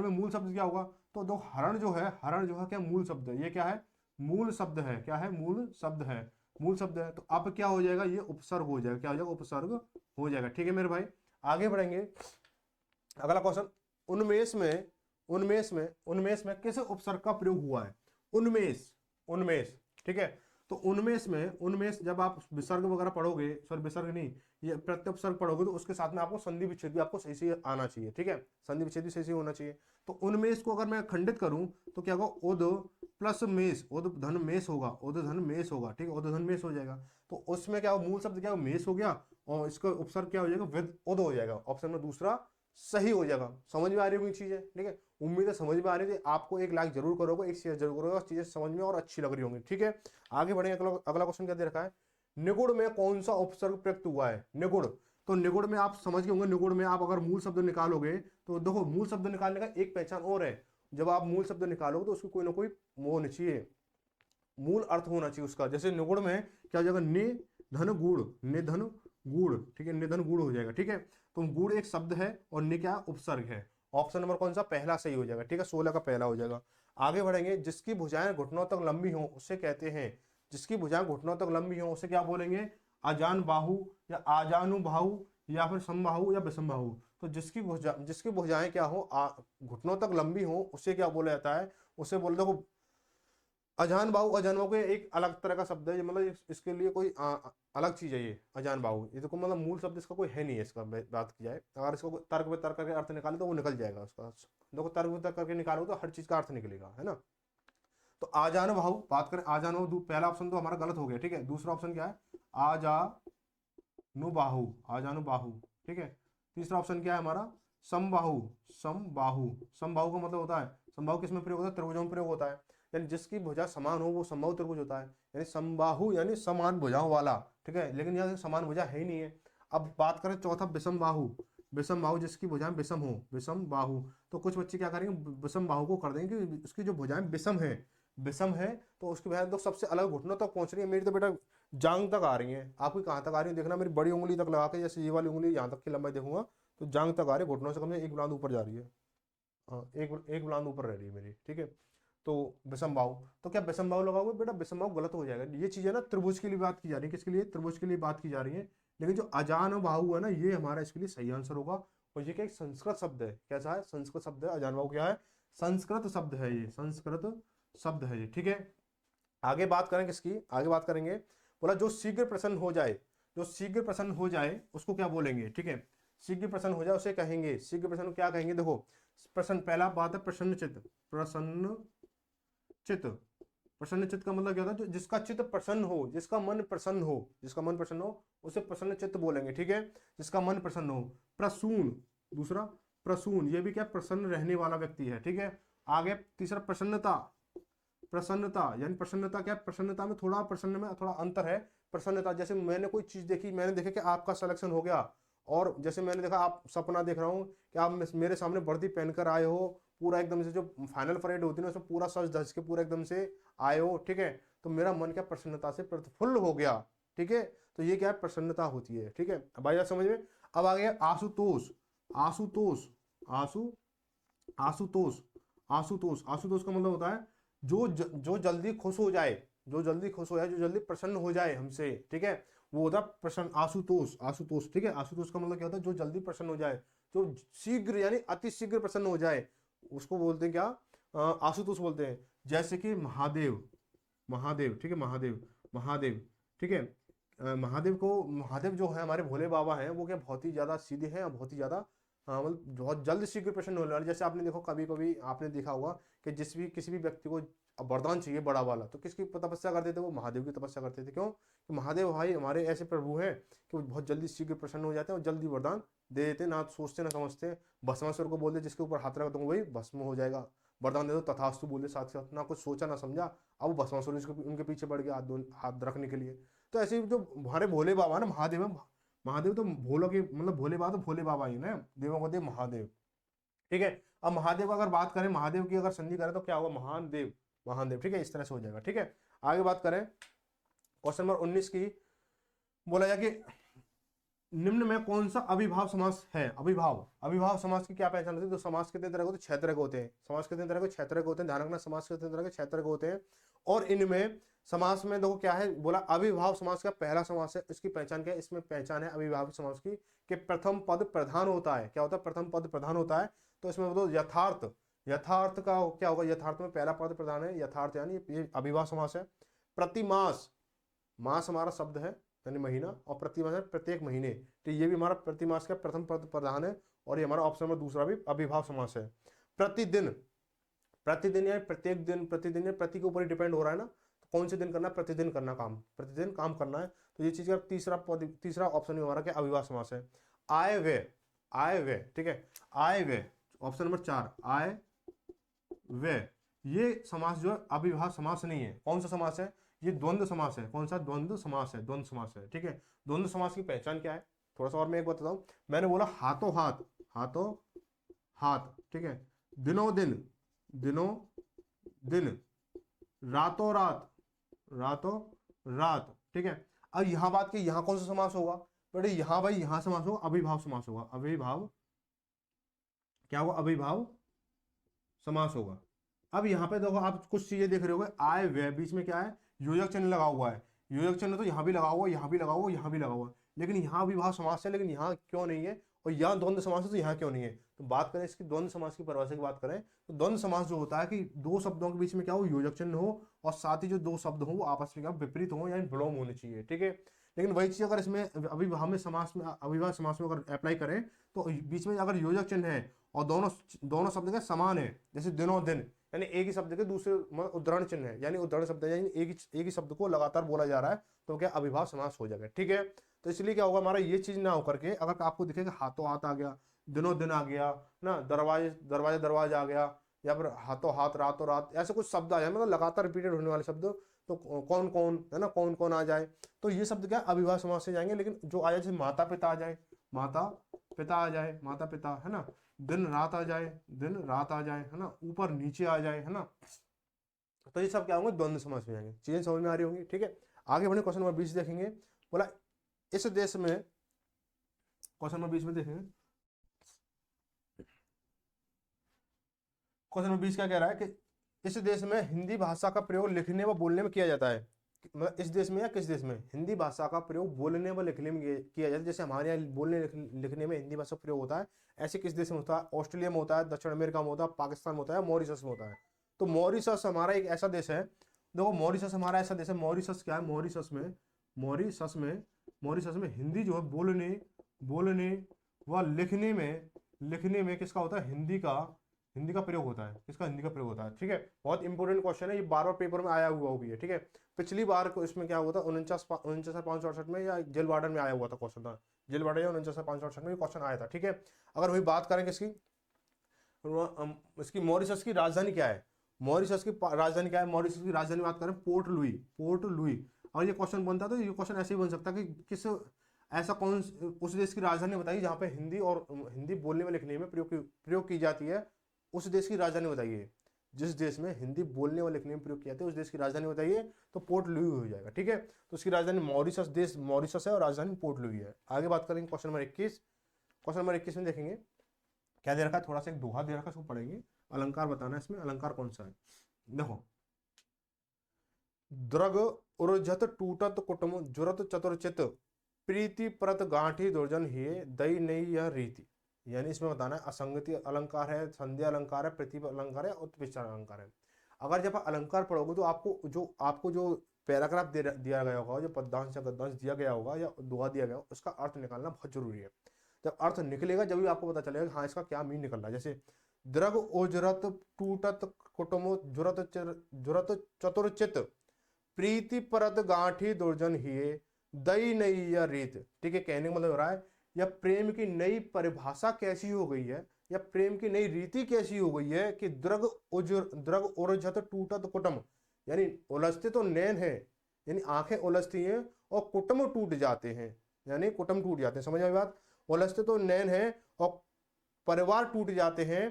में मूल शब्द क्या होगा? तो दो हरण जो है क्या मूल शब्द है? ये क्या है? मूल शब्द है, क्या है, मूल शब्द है, मूल शब्द है। तो अब क्या हो जाएगा, ये उपसर्ग हो जाएगा, क्या हो जाएगा, उपसर्ग हो जाएगा। ठीक है मेरे भाई, आगे बढ़ेंगे। अगला क्वेश्चन, उन्मेष में, उन्मेष में किस उपसर्ग का प्रयोग हुआ है, उन्मेष, उन्मेष, ठीक है। तो उन्मेष में, उन्मेष जब आप विसर्ग वगैरह पढ़ोगे, सॉरी विसर्ग नहीं, ये प्रत्युपसर्ग पढ़ोगे, तो उसके साथ में आपको संधि विच्छेद भी आपको सही से आना चाहिए, ठीक है, संधि विच्छेद भी सही से होना चाहिए। तो उन्मेष को अगर मैं खंडित करूं तो क्या होगा, उद प्लस मेष, उद धन मेष होगा, उद धन मेष होगा, ठीक है, उद धन मेष हो जाएगा। तो उसमें क्या हो, मूल शब्द क्या हो, मेष हो गया, और इसका उपसर्ग क्या हो जाएगा, विद उद हो जाएगा। ऑप्शन में दूसरा सही हो जाएगा। समझ में आ रही होगी चीजें, ठीक है, उम्मीद है समझ में आ रही थी। आपको एक लाइक जरूर करोगे, एक शेयर जरूर करोगे, चीजें समझ में और अच्छी लग रही होंगी, ठीक है। आगे बढ़ेंगे, अगला क्वेश्चन क्या दे रखा है, निगुण में कौन सा उपसर्ग प्रयुक्त हुआ है, निगुण। तो निगुण में आप समझ गए होंगे, निगुण में आप अगर मूल शब्द निकालोगे, तो देखो मूल शब्द निकालने का एक पहचान और है, जब आप मूल शब्द निकालोगे तो उसको कोई ना कोई वो होना चाहिए, मूल अर्थ होना चाहिए उसका। जैसे निगुण में क्या हो जाएगा, नि धन गुड़, निधन गुड़, ठीक है, निधन गुड़ हो जाएगा, ठीक है। तो गुड़ एक शब्द है और नि क्या उपसर्ग है। ऑप्शन नंबर कौन सा, पहला सही हो जाएगा, ठीक है, 16 का पहला हो जाएगा। आगे बढ़ेंगे, जिसकी भुजाएं घुटनों तक लंबी हो उसे कहते हैं, जिसकी भुजाएं घुटनों तक लंबी हो उसे क्या बोलेंगे, अजान बाहु या आजानु बाहु या फिर समबाहु या विषमबाहु। तो जिसकी भुजाएं क्या हो, घुटनों तक लंबी हो उसे क्या बोला जाता है, उसे बोल दो अजान बाहु। अजान बाहु के एक अलग तरह का शब्द है, ये मतलब इसके लिए कोई अलग चीज है ये अजान बाहु। ये देखो मतलब मूल शब्द इसका कोई है नहीं है, इसका बात की जाए, अगर इसको तर्क पे तर्क करके अर्थ निकाले तो वो निकल जाएगा उसका। देखो तर्क पे तर्क करके निकालो तो हर चीज का अर्थ निकलेगा, है ना। तो आजान बाहु बात करें, आजान बाहु पहला ऑप्शन तो हमारा गलत हो गया, ठीक है। दूसरा ऑप्शन क्या है, आजानु बाहु, आजानु बाहु, ठीक है। तीसरा ऑप्शन क्या है हमारा, समबाहु, समबाहु। समबाहु का मतलब होता है, समबाहु किसमें प्रयोग होता है, त्रिभुजों में प्रयोग होता है, यानी जिसकी भुजा समान हो वो समबाहु त्रिभुज होता है, यानी समबाहु यानी समान भुजाओं वाला, ठीक है। लेकिन यहाँ समान भुजा है ही नहीं है। अब बात करें चौथा, विषम बाहु, विषम बाहु जिसकी भुजाएं विषम हो, विषम बाहु। तो कुछ बच्चे क्या करेंगे, विषम बाहु को कर देंगे कि उसकी जो भुजाएं विषम है, विषम है, तो उसकी भुजाएं तो सबसे अलग घुटनों तक पहुंच रही है। मेरी तो बेटा जांग तक आ रही है, आपकी कहाँ तक आ रही है देखना, मेरी बड़ी उंगली तक लगा के, जैसे ये वाली उंगली यहाँ तक की लंबाई देखूंगा तो जांग तक आ रही है, घुटनों से कम से एक बुलंद ऊपर जा रही है, हाँ एक बुलंद ऊपर रह रही है मेरी, ठीक है। तो विषम बाहु, तो क्या विषम बाहु लगाओगे बेटा, विषम बाहु गलत हो जाएगा। ये चीज है ना, त्रिभुज के लिए बात की जा रही है, किसके लिए, त्रिभुज के लिए बात की जा रही है। लेकिन जो अजान बाहु है ना, ये हमारा इसके लिए सही आंसर होगा। और ये क्या एक संस्कृत शब्द है, कैसा है, संस्कृत शब्द है, अजान बाहु क्या है, संस्कृत शब्द है, ये संस्कृत शब्द है ये, ठीक है। आगे बात करें किसकी, आगे बात करेंगे, बोला जो शीघ्र प्रसन्न हो जाए, जो शीघ्र प्रसन्न हो जाए उसको क्या बोलेंगे, ठीक है। शीघ्र प्रसन्न हो जाए उसे कहेंगे, शीघ्र प्रसन्न क्या कहेंगे, देखो प्रसन्न, पहला बात है प्रसन्न चित्त, प्रसन्न चित्त, प्रसन्न चित्त का मतलब क्या होता है, जिसका चित्त प्रसन्न हो, जिसका मन प्रसन्न हो, जिसका मन प्रसन्न हो उसे प्रसन्न चित्त बोलेंगे, ठीक है, जिसका मन प्रसन्न हो। प्रसून, दूसरा प्रसून, ये भी क्या प्रसन्न रहने वाला व्यक्ति है, ठीक है। आगे तीसरा प्रसन्नता, प्रसन्नता यानी प्रसन्नता क्या, प्रसन्नता में थोड़ा, प्रसन्न में थोड़ा अंतर है। प्रसन्नता जैसे मैंने कोई चीज देखी, मैंने देखा कि आपका सिलेक्शन हो गया, और जैसे मैंने देखा, आप सपना देख रहा हूँ कि आप मेरे सामने वर्दी पहनकर आए हो, पूरा एकदम से जो फाइनल परेड होती है ना उसमें पूरा सज धज के पूरा एकदम से आए हो, ठीक है। तो मेरा मन क्या प्रसन्नता से प्रफुल्ल हो गया, ठीक है। तो ये क्या है, प्रसन्नता होती है, ठीक है भाई, आप समझ में। अब आ गया आशुतोष, आशुतोष, आशु आशुतोष, आशुतोष, आशुतोष का मतलब होता है जो जल्दी खुश हो जाए, जो जल्दी खुश हो जाए, जो जल्दी प्रसन्न हो जाए हमसे, ठीक है, वो होता है प्रसन्न, आशुतोष, आशुतोष, ठीक है। आशुतोष का मतलब क्या होता है, जो जल्दी प्रसन्न हो जाए, जो शीघ्र यानी अति शीघ्र प्रसन्न हो जाए, उसको बोलते हैं क्या, आशुतोष बोलते हैं। जैसे कि महादेव, महादेव, ठीक है, महादेव, महादेव, ठीक है। महादेव जो है हमारे भोले बाबा हैं, वो क्या बहुत ही ज्यादा सीधे हैं और बहुत ही ज्यादा, हाँ मतलब बहुत जल्द शीघ्र प्रसन्न होने वाले। जैसे आपने देखो, कभी कभी आपने देखा होगा कि किसी भी व्यक्ति को वरदान चाहिए बड़ा वाला, तो किसकी तपस्या करते थे, वो महादेव की तपस्या करते थे। क्यों, कि महादेव भाई हमारे ऐसे प्रभु हैं कि वो बहुत जल्दी शीघ्र प्रसन्न हो जाते हैं और जल्दी वरदान दे देते, ना सोचते ना समझते। भस्मासुर को बोल दे जिसके ऊपर हाथ रख दूंगा वही भस्म हो जाएगा, वरदान दे दो तथास्तु बोले साथ साथ, ना कुछ सोचा ना समझा, अब वो भस्मासुर उनके पीछे पड़ गया हाथ रखने के लिए। तो ऐसे ही जो हमारे भोले बाबा ना, महादेव है, महादेव तो भोलों के मतलब भोले बाबा तो भोले बाबा ही ना, देवों को देव महादेव, ठीक है। अब महादेव का अगर बात करें, महादेव की अगर संधि करें तो क्या होगा, महान देव, महान देव, ठीक है, इस तरह से हो जाएगा, ठीक है। आगे बात करें क्वेश्चन नंबर 19 की, बोला जाए कि निम्न में कौन सा अविभाव समास है, अविभाव, अविभाव समास की क्या पहचान होती है। तो समास कितने तरह के होते हैं, 6 तरह के होते हैं, समास कितने तरह के, 6 तरह के होते हैं, ध्यान रखना, समास कितने तरह के, 6 तरह के होते हैं। और इनमें समास में देखो क्या है, बोला अविभाव समास का पहला समास है, इसकी पहचान क्या है, इसमें पहचान है अविभाव समास की कि प्रथम पद प्रधान होता है। क्या होता है, प्रथम पद प्रधान होता है। तो इसमें बताओ यथार्थ, यथार्थ का क्या होगा, यथार्थ में पहला पद प्रधान है, यथार्थ यानी ये अविभाव समास है। प्रतिमास, मास हमारा शब्द है यानी महीना, और प्रतिमास है प्रत्येक महीने, तो ये भी हमारा प्रतिमास का प्रथम पद प्रधान है, और ये हमारा ऑप्शन नंबर दूसरा भी अविभाव समास है। प्रतिदिन, प्रतिदिन यानी प्रत्येक दिन, प्रतिदिन या प्रति के ऊपर ही डिपेंड हो रहा है ना, तो कौन से दिन करना है, प्रतिदिन करना काम, प्रतिदिन काम करना है, तो ये चीज का तीसरा ऑप्शन भी हमारा क्या अविभाव समास है। आय व्यय, आय व्यय, ठीक है, आय व्यय ऑप्शन नंबर 4, आय व्यय, ये समास जो है अविभाव समास नहीं है। कौन सा समास है, ये द्वंद्व समास है। कौन सा, द्वंद्व समास है, द्वंद्व समास है, ठीक है। द्वंद्व समास की पहचान क्या है, थोड़ा सा और मैं एक बताता हूं। मैंने बोला हाथों हाथ, हाथों हाथ, ठीक है, दिनों दिन, दिनों दिन, रातों रात, रातों रात, ठीक है। अब यहां बात की, यहां कौन सा समास होगा, बेटे यहां भाई यहां समास होगा, अविभाव समास होगा, अविभाव, क्या होगा, अविभाव समास होगा। अब यहाँ पे देखो आप कुछ चीजें देख रहे होगे, आय व्यय, बीच में क्या है, योजक चिन्ह लगा हुआ है। योजक चिन्ह तो यहाँ भी लगा हुआ, यहाँ भी लगा हुआ, यहाँ भी लगा हुआ, लेकिन यहाँ अविभाव समास है, लेकिन यहाँ क्यों नहीं है, और यहाँ द्वंद्व समास है तो यहाँ क्यों नहीं है। तो बात करें इसकी द्वंद्व समास की परिभाषा की बात करें, तो द्वंद्व समास जो होता है कि दो शब्दों के बीच में क्या हो, योजक चिन्ह हो, और साथ ही जो दो शब्द हो वो आपस में क्या विपरीत हो, यानी विलोम होने चाहिए, ठीक है। लेकिन वही चीज अगर इसमें अविभाव में समास में, अविभाव समास में अगर अप्लाई करें, तो बीच में अगर योजक चिन्ह है और दोनों दोनों शब्द के समान है, जैसे दिनों दिन, यानी एक ही शब्द के दूसरे उद्धरण चिन्ह है, यानी उद्धरण शब्द है, यानी एक ही शब्द को लगातार बोला जा रहा है, तो क्या अविभाव समास हो जाएगा, ठीक है। तो इसलिए क्या होगा हमारा, ये चीज ना होकर के अगर आपको दिखेगा हाथों हाथ आ गया, दिनों दिन आ गया ना, दरवाजे दरवाजे दरवाजा आ गया, या फिर हाथों हाथ रातों रात, ऐसे कुछ शब्द आ जाए, मतलब लगातार रिपीटेड होने वाले शब्द, तो कौन कौन है ना, कौन कौन आ जाए, तो ये शब्द क्या अविभाव समास से जाएंगे। लेकिन जो आ जाए, जैसे माता पिता आ जाए, माता पिता आ जाए, माता पिता है ना, दिन रात आ जाए, दिन रात आ जाए, है ना, ऊपर नीचे आ जाए, है ना, तो ये सब क्या होंगे, द्वंद्व समास में जाएंगे। चीजें समझ में आ रही होंगी, ठीक है। आगे बढ़े, क्वेश्चन नंबर 20 देखेंगे। बोला इस देश में, क्वेश्चन नंबर 20 में देखेंगे, क्वेश्चन नंबर 20 क्या कह रहा है कि इस देश में हिंदी भाषा का प्रयोग लिखने व बोलने में किया जाता है। मतलब इस देश में या किस देश में हिंदी भाषा का प्रयोग बोलने व लिखने में किया जाता है, जैसे हमारे यहाँ बोलने लिखने में हिंदी भाषा का प्रयोग होता है, ऐसे किस देश में होता है, ऑस्ट्रेलिया में होता है, दक्षिण अमेरिका में होता है, पाकिस्तान में होता है, मॉरिशस में होता है। तो मॉरिशस हमारा एक ऐसा देश है, देखो मॉरिशस हमारा ऐसा देश है, मॉरिशस क्या है, मॉरिशस में हिंदी जो है बोलने बोलने व लिखने में किसका होता है, हिंदी का प्रयोग होता है, किसका, हिंदी का प्रयोग होता है, ठीक है। बहुत इंपॉर्टेंट क्वेश्चन है, ये बार बार पेपर में आया हुआ भी है, ठीक है। पिछली बार को इसमें क्या हुआ था, 49,568 में, या जेल वार्डन में आया हुआ था क्वेश्चन, था जेल वार्डन, या 49,568 में क्वेश्चन आया था, ठीक है। अगर वही बात करेंगे इसकी मॉरिशस की राजधानी क्या है, मॉरिशस की राजधानी क्या है, मॉरिशस की राजधानी बात करें पोर्ट लुई। और ये क्वेश्चन बनता तो ये क्वेश्चन ऐसे ही बन सकता कि किस ऐसा कौन उस देश की राजधानी बताइए जहां पे हिंदी और हिंदी बोलने में लिखने में प्रयोग की जाती है, उस देश की राजधानी बताइए। जिस देश में हिंदी बोलने और लिखने में प्रयोग किया जाता है उस देश की राजधानी बताइए, तो पोर्ट लुई हो जाएगा, ठीक है। तो उसकी राजधानी मॉरिशस, देश मॉरिशस है और राजधानी पोर्ट लुई है। आगे बात करेंगे क्वेश्चन नंबर 21। क्वेश्चन नंबर 21 में देखेंगे क्या दे रखा है, थोड़ा सा एक दोहा दे रखा है, उसको पढ़ेंगे, अलंकार बताना है इसमें, अलंकार कौन सा है, देखो, द्रग उर्जत टूटत कुटुम जुरत चतुर्चित प्रीति परत गांठी दुर्जन ही दई नई यह रीति। यानी इसमें बताना है असंगति अलंकार है, संध्या अलंकार है, प्रतीप अलंकार है, उत्पिष्ट अलंकार है। अगर जब आप अलंकार पढ़ोगे तो आपको जो पैराग्राफ दिया गया होगा, जो पद्यांश या गद्यांश दिया गया होगा या दोहा दिया गया होगा, उसका अर्थ निकालना बहुत जरूरी है। जब अर्थ निकलेगा जब भी आपको पता चलेगा हाँ इसका क्या मीन निकल रहा है। जैसे द्रग ओजरत टूटत कुटुम जुरत चतुर्चित प्रीति परत गांठी दुर्जन हिये दई नई या रीत, ठीक है। कहने का मतलब हो रहा है या प्रेम की नई परिभाषा कैसी हो गई है, या प्रेम की नई रीति कैसी हो गई है कि द्रग उर्जत टूटत कुटुम, यानी उलझते तो नैन है, यानी आंखें उलझती हैं और कुटुम टूट जाते हैं, यानी कुटुम टूट जाते हैं, समझ में बात, उलझते तो नैन है और परिवार टूट जाते हैं।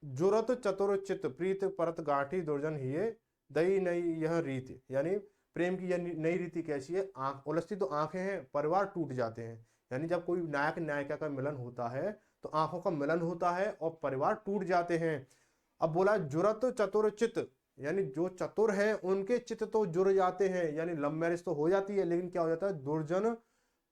जुरत चतुर्चित प्रीत परत गांठी दुर्जन हिये दई नई यह रीति, यानी प्रेम की यह नई रीति कैसी है, आंख उलझती तो आंखें हैं, परिवार टूट जाते हैं, यानी जब कोई नायक नायिका का मिलन होता है तो आंखों का मिलन होता है और परिवार टूट जाते हैं। अब बोला जुरत चतुर्चित, यानी जो चतुर है उनके चित्त तो जुड़ जाते हैं, यानी लव मैरिज तो हो जाती है, लेकिन क्या हो जाता है, दुर्जन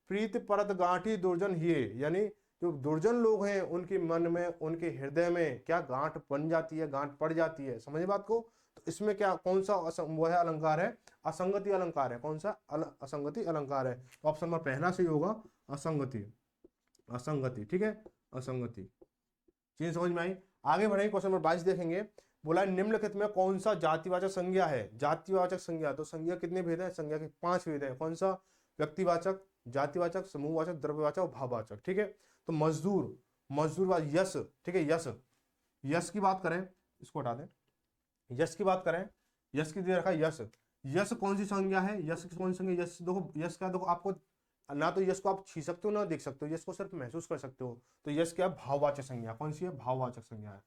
प्रीत परत गांठी दुर्जन ये, यानी जो दुर्जन लोग हैं उनके मन में, उनके हृदय में क्या गांठ बन जाती है, गांठ पड़ जाती है। समझे बात को। तो इसमें क्या, कौन सा वो है अलंकार है, असंगति अलंकार है। कौन सा, असंगति अलंकार है। तो ऑप्शन नंबर पहला सही होगा, असंगति। असंगति, ठीक है, असंगति। चीज समझ में आई। आगे बढ़ेंगे, क्वेश्चन नंबर 22 देखेंगे। बोला निम्नलिखित में कौन सा जातिवाचक संज्ञा है। जातिवाचक संज्ञा, तो संज्ञा कितने भेद है, संज्ञा के 5 भेद है। कौन सा, व्यक्तिवाचक, जातिवाचक, समूहवाचक, द्रव्यवाचक और भाववाचक, ठीक है। तो मजदूर, मजदूर, यश, ठीक है, यश, यश की बात करें, इसको हटा दें, यश की बात करें, यश की दे रखा है यश। यश कौन सी संज्ञा है, यश की कौन सी संज्ञा, यश देखो, यश का देखो आपको ना तो यश को आप छू सकते हो ना देख सकते हो, यश को सिर्फ महसूस कर सकते हो। तो यश क्या है, भाववाचक संज्ञा। कौन सी है, भाववाचक संज्ञा है,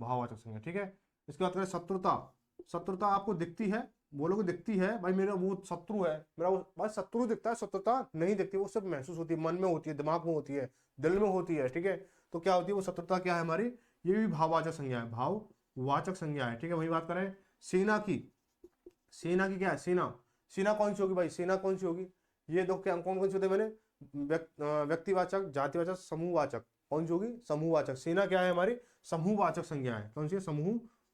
भाववाचक संज्ञा, ठीक है। इसके बाद करें शत्रुता। शत्रुता आपको दिखती है, बोलोगे दिखती है भाई मेरा वो शत्रु है, मेरा वो भाई शत्रु दिखता है, शत्रुता नहीं दिखती, वो सिर्फ महसूस होती है, मन में होती है, दिमाग में होती है, दिल में होती है, ठीक है। तो क्या होती है वो शत्रुता, क्या है हमारी, ये भी भाववाचक संज्ञा है, भाववाचक संज्ञा है, ठीक है। वही बात करें सेना की। सेना की क्या है, सेना, सेना कौन सी होगी भाई, सेना कौन सी होगी, ये दो क्या कौन कौन से होते हैं मैंने, व्यक्तिवाचक, जातिवाचक, समूहवाचक। कौन सी होगी, समूहवाचक। सेना क्या है हमारी, समूहवाचक संज्ञा है। कौन सी है,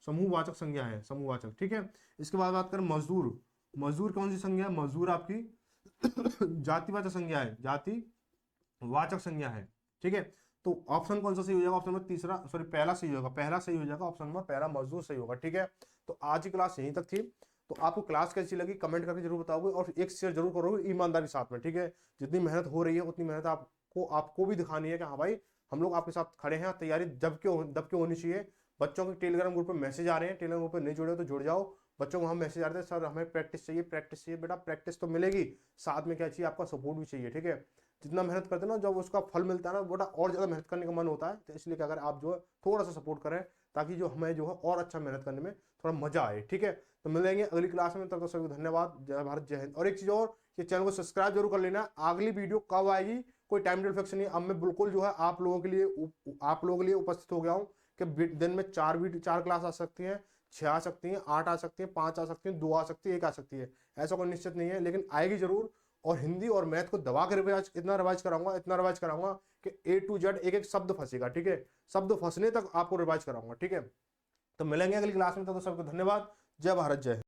समूहवाचक संज्ञा है, समूहवाचक, ठीक है। इसके बाद बात करें मजदूर। मजदूर कौन सी संज्ञा है, मजदूर आपकी जातिवाचक संज्ञा है, जातिवाचक संज्ञा है, ठीक है। तो ऑप्शन कौन सा सही हो जाएगा, ऑप्शन नंबर तीसरा, सॉरी पहला सही होगा, पहला सही हो जाएगा, ऑप्शन नंबर पहला मजदूर सही होगा, ठीक है। तो आज की क्लास यहीं तक थी। तो आपको क्लास कैसी लगी कमेंट करके जरूर बताओगे, और एक शेयर जरूर करोगे ईमानदारी के साथ में, ठीक है। जितनी मेहनत हो रही है उतनी मेहनत आपको भी दिखानी है कि हाँ भाई हम लोग आपके साथ खड़े हैं, तैयारी दब के होनी चाहिए। बच्चों के टेलीग्राम ग्रुप पे मैसेज आ रहे हैं, टेलीग्राम ग्रुप पे नहीं जुड़े हो तो जुड़ जाओ। बच्चों को हम मैसेज आ रहे थे, सर हमें प्रैक्टिस चाहिए, प्रैक्टिस चाहिए। बेटा प्रैक्टिस तो मिलेगी, साथ में क्या चाहिए, आपका सपोर्ट भी चाहिए, ठीक है। जितना मेहनत करते हैं ना, जब उसका फल मिलता है ना बेटा, और ज्यादा मेहनत करने का मन होता है। तो इसलिए क्या करें, आप जो है थोड़ा सा सपोर्ट करें, ताकि जो हमें जो है और अच्छा मेहनत करने में थोड़ा मजा आए, ठीक है। तो मिलेंगे अगली क्लास में, तब तक सभी को धन्यवाद, जय भारत, जय हिंद। और एक चीज और, ये चैनल को सब्सक्राइब जरूर कर लेना। अगली वीडियो कब आएगी कोई टाइम टेबल फिक्स नहीं, अब मैं बिल्कुल जो है आप लोगों के लिए उपस्थित हो गया हूँ कि दिन में 4 क्लास आ सकती हैं, 6 आ सकती हैं, 8 आ सकती हैं, 5 आ सकती हैं, 2 आ सकती है, 1 आ सकती है, ऐसा कोई निश्चित नहीं है, लेकिन आएगी जरूर। और हिंदी और मैथ को दबा कर इतना रिवाइज कराऊंगा, इतना रिवाइज कराऊंगा कि A to Z एक एक शब्द फंसेगा, ठीक है। शब्द फंसने तक आपको रिवाइज कराऊंगा, ठीक है। तो मिलेंगे अगली क्लास में, तो सबको धन्यवाद, जय भारत, जय हिंद।